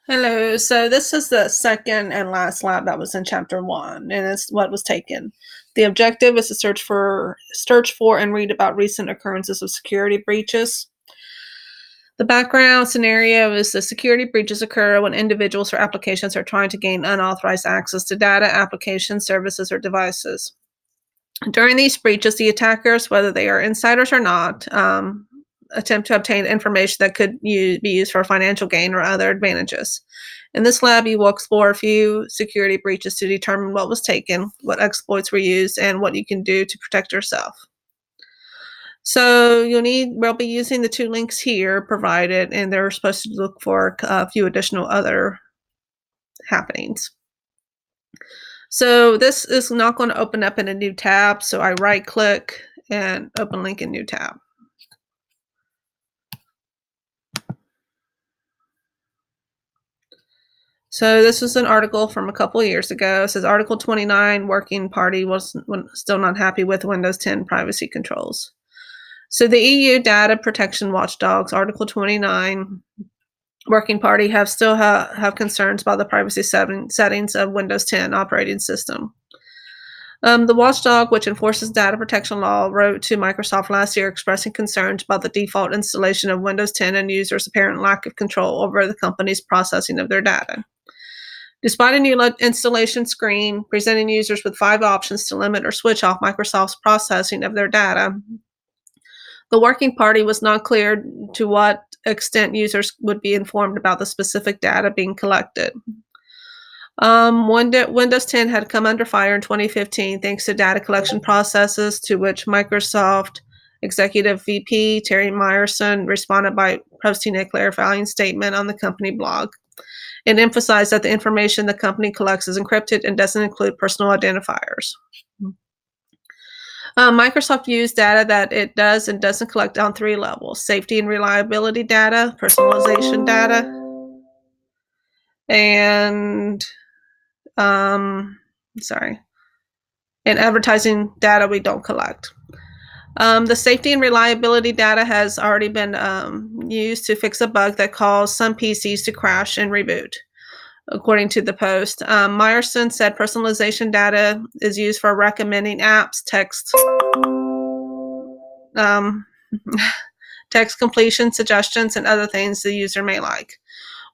Hello. So this is the second and last lab that was in chapter one, and it's what was taken. The objective is to search for and read about recent occurrences of security breaches. The background scenario is the security breaches occur when individuals or applications are trying to gain unauthorized access to data, applications, services, or devices. During these breaches, the attackers, whether they are insiders or not, attempt to obtain information that could be used for financial gain or other advantages. In this lab, you will explore a few security breaches to determine what was taken, what exploits were used, and what you can do to protect yourself. So we'll be using the two links here provided, and they're supposed to look for a few additional other happenings. So this is not going to open up in a new tab, so I right click and open link in new tab. So this was an article from a couple of years ago. It says Article 29, Working Party was still not happy with Windows 10 privacy controls. So the EU Data Protection Watchdogs, Article 29, Working Party still have concerns about the privacy settings of Windows 10 operating system. The watchdog, which enforces data protection law, wrote to Microsoft last year expressing concerns about the default installation of Windows 10 and users' apparent lack of control over the company's processing of their data. Despite a new installation screen presenting users with 5 options to limit or switch off Microsoft's processing of their data, the Working Party was not clear to what extent users would be informed about the specific data being collected. Windows 10 had come under fire in 2015 thanks to data collection processes, to which Microsoft Executive VP Terry Myerson responded by posting a clarifying statement on the company blog. It emphasized that the information the company collects is encrypted and doesn't include personal identifiers. Microsoft views data that it does and doesn't collect on 3 levels: safety and reliability data, personalization data, and and advertising data we don't collect. The safety and reliability data has already been used to fix a bug that caused some PCs to crash and reboot, according to the post. Myerson said personalization data is used for recommending apps, text completion suggestions, and other things the user may like.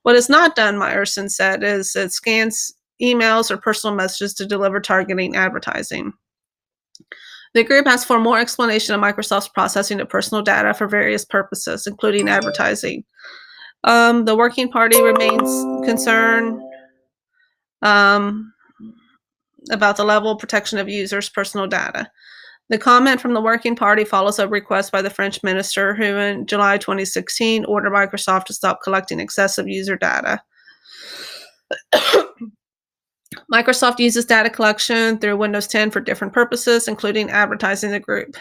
What is not done, Myerson said, is it scans emails or personal messages to deliver targeting advertising. The group asked for more explanation of Microsoft's processing of personal data for various purposes, including advertising. The Working Party remains concerned about the level of protection of users' personal data. The comment from the Working Party follows a request by the French minister who, in July 2016, ordered Microsoft to stop collecting excessive user data. Microsoft uses data collection through Windows 10 for different purposes, including advertising, the group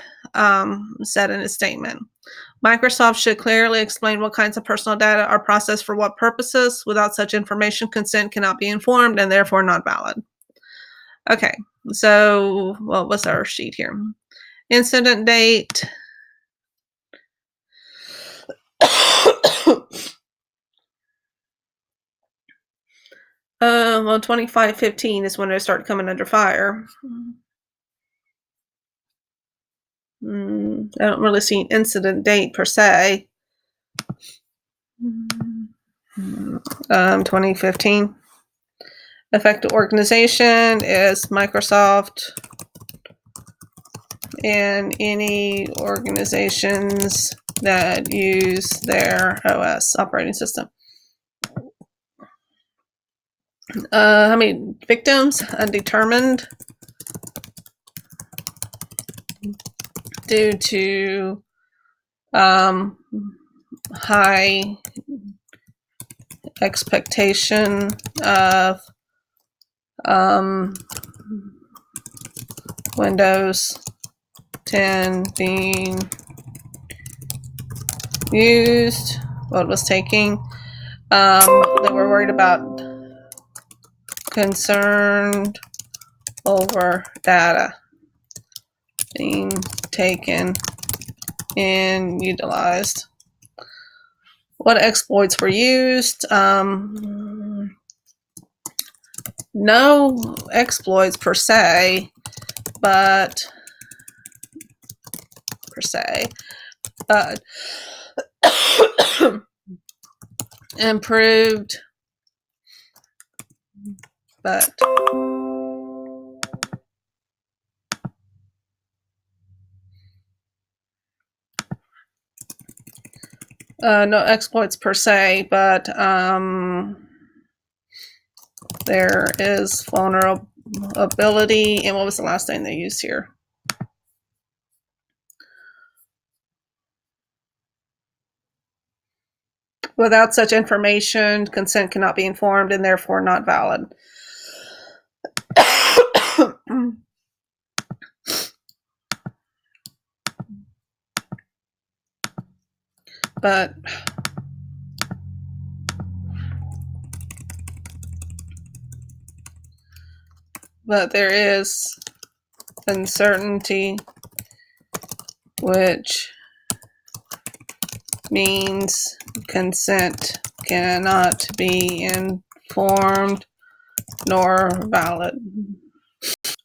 said in a statement. Microsoft should clearly explain what kinds of personal data are processed for what purposes. Without such information, consent cannot be informed and therefore not valid. Okay, so what's our sheet here? Incident date. Well, 2515 is when it started coming under fire. I don't really see an incident date per se. 2015. Affected organization is Microsoft and any organizations that use their OS operating system. How many victims? Undetermined. Due to high expectation of Windows 10 being used, what was taking. They were worried about, concerned over data being taken and utilized. What exploits were used? no exploits per se, but improved, but no exploits per se, but there is vulnerability. And what was the last thing they used here? Without such information, consent cannot be informed and therefore not valid. But there is uncertainty, which means consent cannot be informed nor valid.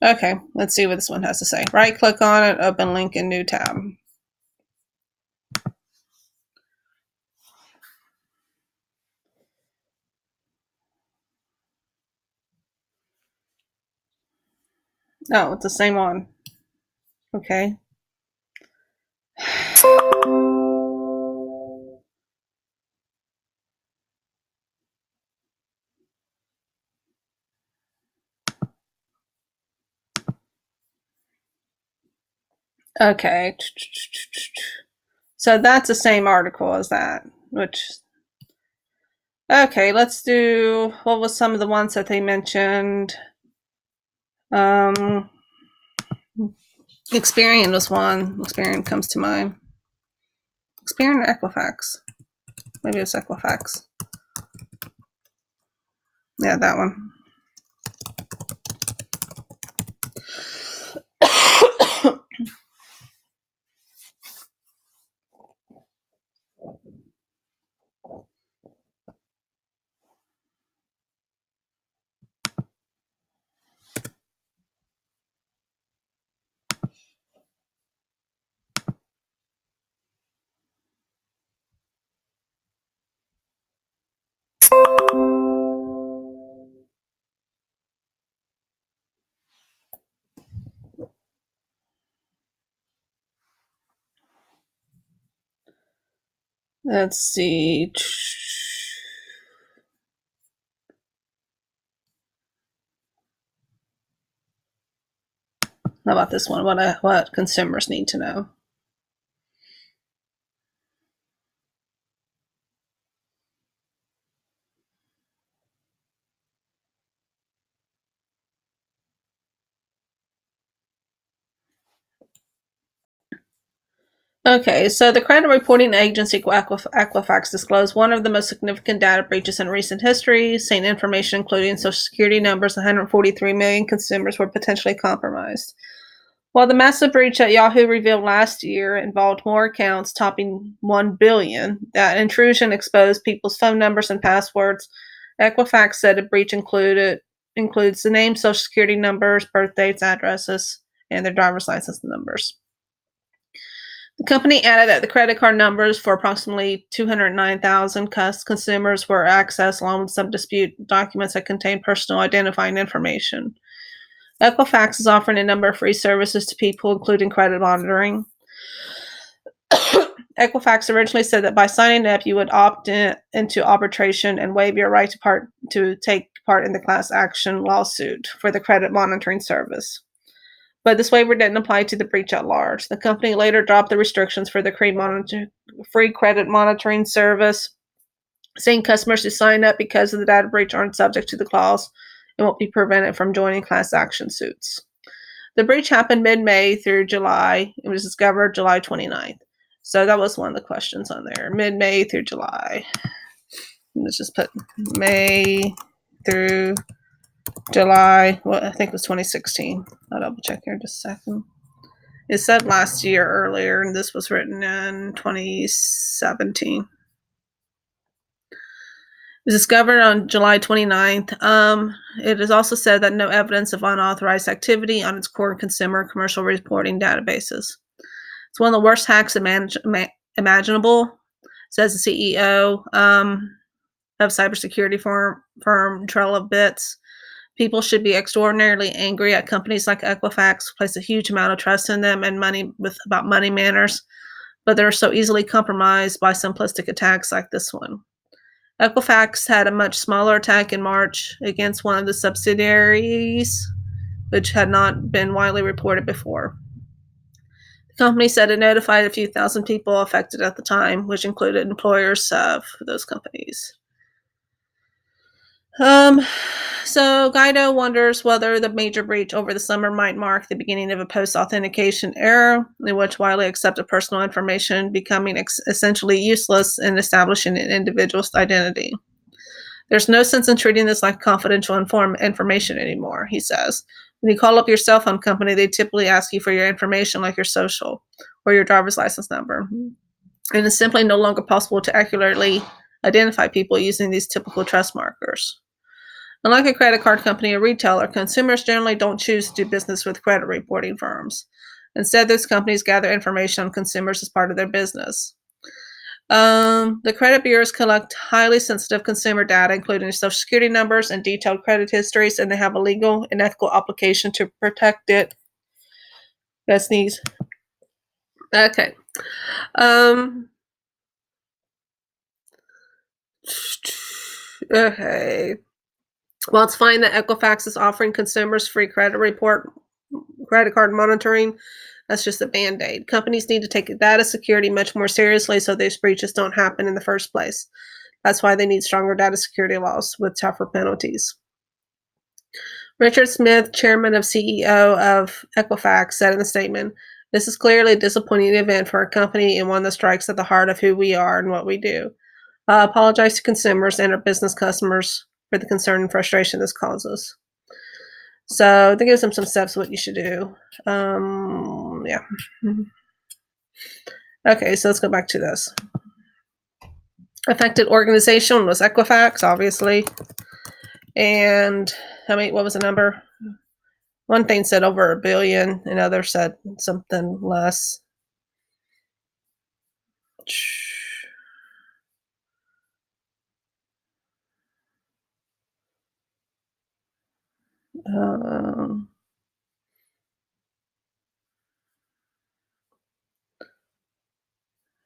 Okay, let's see what this one has to say. Right click on it, open link in new tab. Oh, it's the same one. Okay. Okay. So that's the same article as that, which, okay, let's do, what was some of the ones that they mentioned? Experian was one. Experian comes to mind. Experian or Equifax? Maybe it's Equifax. Yeah, that one. Let's see. How about this one? What consumers need to know? Okay, so the credit reporting agency Equifax disclosed one of the most significant data breaches in recent history, saying information including Social Security numbers. 143 million consumers were potentially compromised. While the massive breach that Yahoo revealed last year involved more accounts topping 1 billion, that intrusion exposed people's phone numbers and passwords. Equifax said the breach includes the name, Social Security numbers, birth dates, addresses, and their driver's license numbers. The company added that the credit card numbers for approximately 209,000 consumers were accessed, along with some dispute documents that contained personal identifying information. Equifax is offering a number of free services to people, including credit monitoring. Equifax originally said that by signing up, you would opt into arbitration and waive your right to take part in the class action lawsuit for the credit monitoring service. But this waiver didn't apply to the breach at large. The company later dropped the restrictions for the free credit monitoring service, saying customers who sign up because of the data breach aren't subject to the clause and won't be prevented from joining class action suits. The breach happened mid-May through July. It was discovered July 29th. So that was one of the questions on there. Mid-May through July. Let's just put May through July. Well, I think it was 2016. I'll double check here in just a second. It said last year earlier, and this was written in 2017. was discovered on July 29th. It is also said that no evidence of unauthorized activity on its core consumer commercial reporting databases. It's one of the worst hacks imaginable, says the CEO of cybersecurity firm Trail of Bits. People should be extraordinarily angry at companies like Equifax, place a huge amount of trust in them and about money manners, but they're so easily compromised by simplistic attacks like this one. Equifax had a much smaller attack in March against one of the subsidiaries, which had not been widely reported before. The company said it notified a few thousand people affected at the time, which included employers for those companies. So Guido wonders whether the major breach over the summer might mark the beginning of a post-authentication era in which widely accepted personal information becoming essentially useless in establishing an individual's identity. There's no sense in treating this like confidential information anymore, he says. When you call up your cell phone company, they typically ask you for your information like your social or your driver's license number. And it's simply no longer possible to accurately identify people using these typical trust markers. Unlike a credit card company or retailer, consumers generally don't choose to do business with credit reporting firms. Instead, those companies gather information on consumers as part of their business. The credit bureaus collect highly sensitive consumer data, including social security numbers and detailed credit histories, and they have a legal and ethical obligation to protect it. That sneeze. Okay. Okay. While it's fine that Equifax is offering consumers free credit card monitoring, that's just a Band-Aid. Companies need to take data security much more seriously so these breaches don't happen in the first place. That's why they need stronger data security laws with tougher penalties. Richard Smith, chairman of CEO of Equifax, said in a statement, "This is clearly a disappointing event for our company and one that strikes at the heart of who we are and what we do. I apologize to consumers and our business customers for the concern and frustration this causes." So they give them some steps what you should do. Yeah. Okay, so let's go back to this. Affected organization was Equifax, obviously. And what was the number? One thing said over 1 billion, another said something less.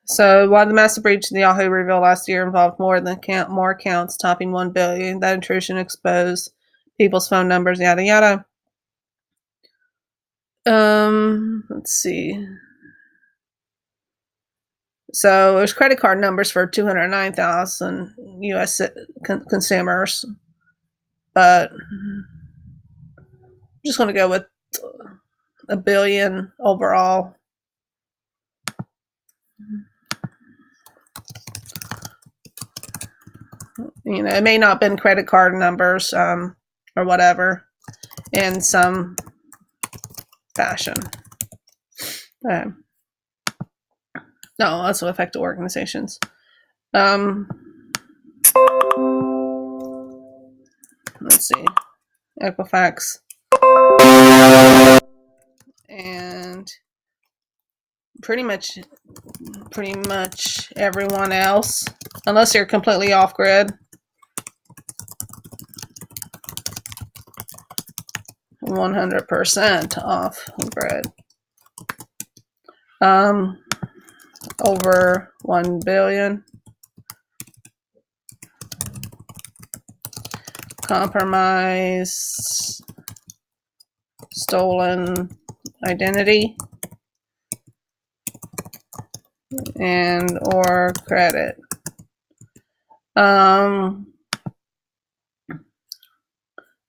So while the massive breach in the Yahoo reveal last year involved more accounts topping 1 billion, that intrusion exposed people's phone numbers, yada yada. Let's see. So there's credit card numbers for 209,000 U.S. consumers, but I'm just going to go with 1 billion overall. It may not have been credit card numbers or whatever in some fashion. No, that's what affected organizations. Let's see. Equifax. And pretty much everyone else, unless you're completely off grid. 100% off grid. Over 1 billion. Compromise, stolen identity, and or credit.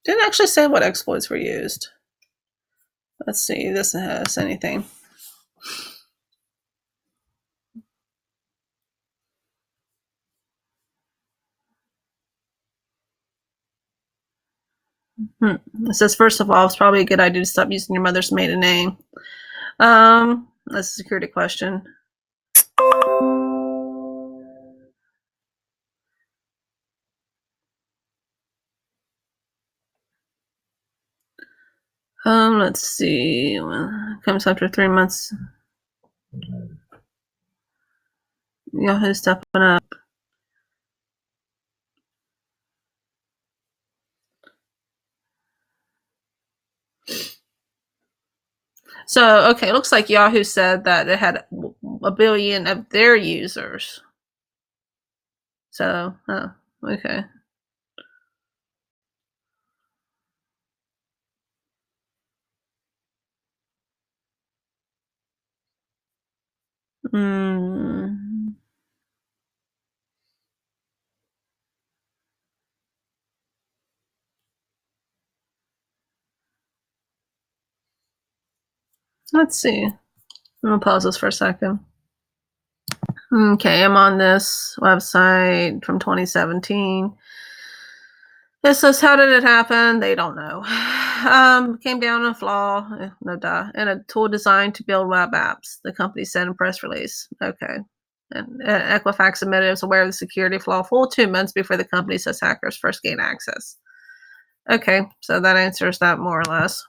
Didn't actually say what exploits were used. Let's see if this has anything. It says, first of all, it's probably a good idea to stop using your mother's maiden name. That's a security question. Let's see. Comes after 3 months. Yahoo stepping up. So, okay, it looks like Yahoo said that it had 1 billion of their users. So, okay. Let's see. I'm gonna pause this for a second. Okay, I'm on this website from 2017. It says, how did it happen? They don't know. Came down a flaw, no duh, in a tool designed to build web apps. The company said in press release. Okay. And Equifax admitted it was aware of the security flaw full 2 months before the company says hackers first gained access. Okay, so that answers that more or less.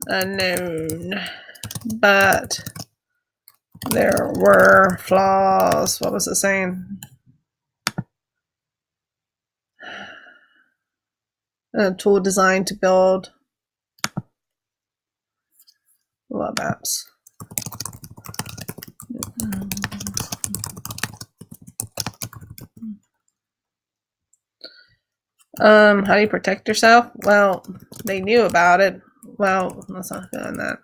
Unknown, but there were flaws. What was it saying? A tool designed to build web apps. How do you protect yourself? Well, they knew about it. Well, let's not go on that.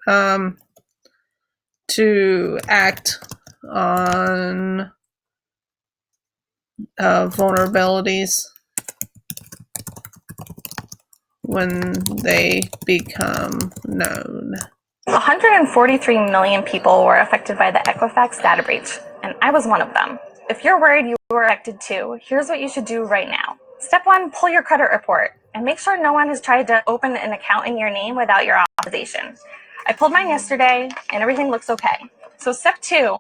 To act on vulnerabilities when they become known. 143 million people were affected by the Equifax data breach, and I was one of them. If you're worried you were affected too, here's what you should do right now. Step 1, pull your credit report and make sure no one has tried to open an account in your name without your authorization. I pulled mine yesterday and everything looks okay. So step 2.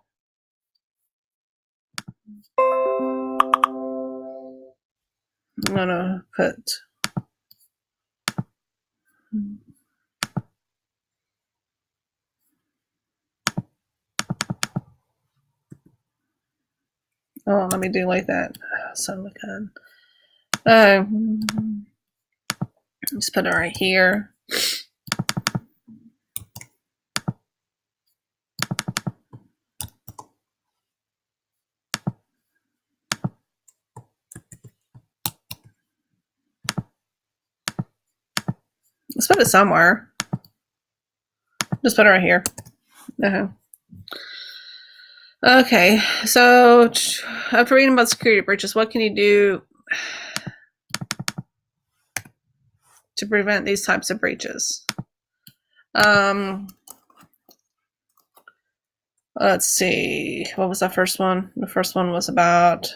I'm gonna put let me do like that. Son of a gun. Just put it right here. Let's put it somewhere. Just put it right here. Okay, so after reading about security breaches, what can you do to prevent these types of breaches? Let's see. What was that first one? The first one was about,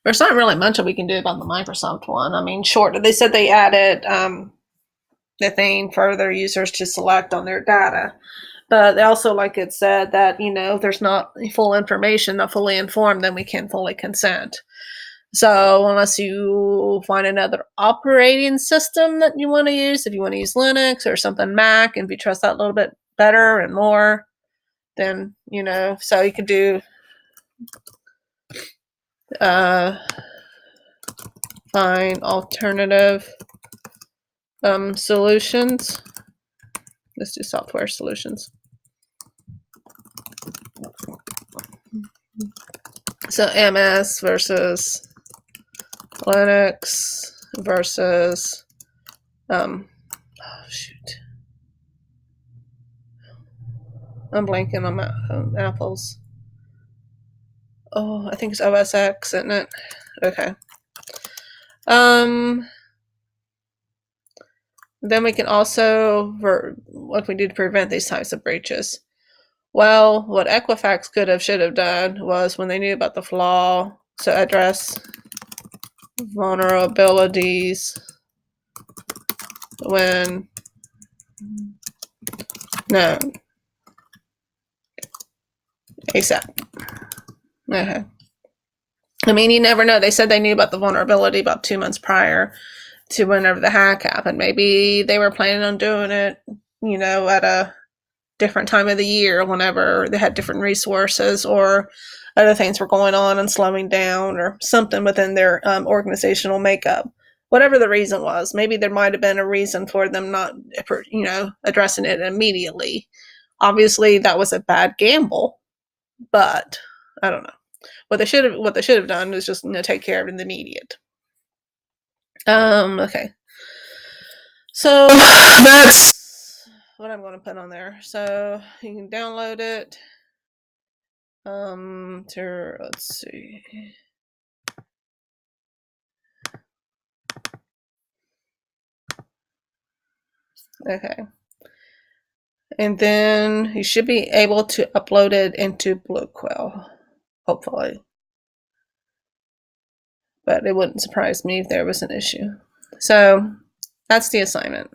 there's not really much that we can do about the Microsoft one. I mean, they said they added the thing for their users to select on their data. But they also, like it said, that, if there's not full information, not fully informed, then we can't fully consent. So unless you find another operating system that you want to use, if you want to use Linux or something Mac, and if you trust that a little bit better and more, then, so you could do find alternative solutions. Let's do software solutions. So MS versus Linux versus shoot. I'm blanking on Apple's. I think it's OS X, isn't it? Okay. Then we can also, what we do to prevent these types of breaches. Well, what Equifax should have done was, when they knew about the flaw, to address vulnerabilities when known. ASAP. Okay. I mean, you never know. They said they knew about the vulnerability about 2 months prior to whenever the hack happened. Maybe they were planning on doing it, at a different time of the year whenever they had different resources, or other things were going on and slowing down, or something within their organizational makeup. Whatever the reason was, maybe there might have been a reason for them not, addressing it immediately. Obviously, that was a bad gamble, but I don't know. What they should have done is just take care of it in the immediate. Okay. So that's what I'm going to put on there. So you can download it. Let's see. Okay. And then you should be able to upload it into Blue Quill, hopefully. But it wouldn't surprise me if there was an issue. So that's the assignment.